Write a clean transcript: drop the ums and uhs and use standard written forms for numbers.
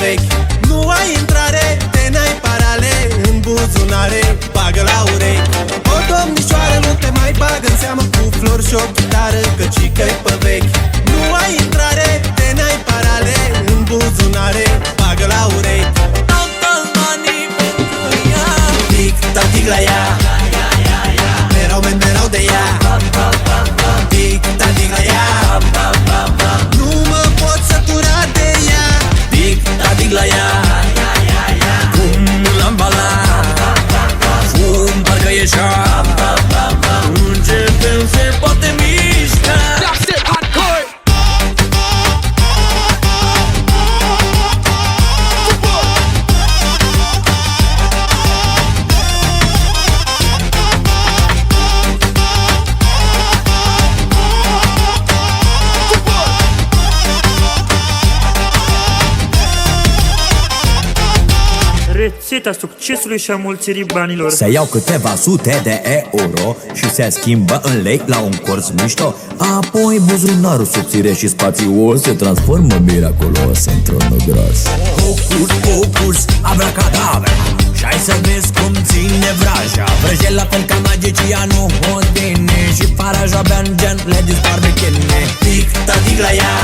vechi. Nu ai intrare, te n-ai parale în buzunare, bagă la urechi. O domnișoară nu te mai bagă în seamă cu flori și o chitară, căci-că-i pe vechi. Nu ai intrare, te n-ai parale în buzunare, bagă la urechi. Toți banii pentru ea, tic-tatic la ea, merau de ea, tic-tatic la ea. Nu mă pot sătura de ea, tic-tatic la ea. Cum l-am balat, fum parcă e șap, începem se poate mișca. Rețeta succesului și a mulțirii banilor: se iau câteva sute de euro și se schimbă în lei la un curs mișto. Apoi buzunarul subțire și spațios se transformă miraculos într-un gros. Hocus pocus, abracadabra, și hai să vezi cum ține vraja. Vrăje la fel ca magicianul Houdini și faraja Ben Gen le dispar bikini. Tic-tatic la ea,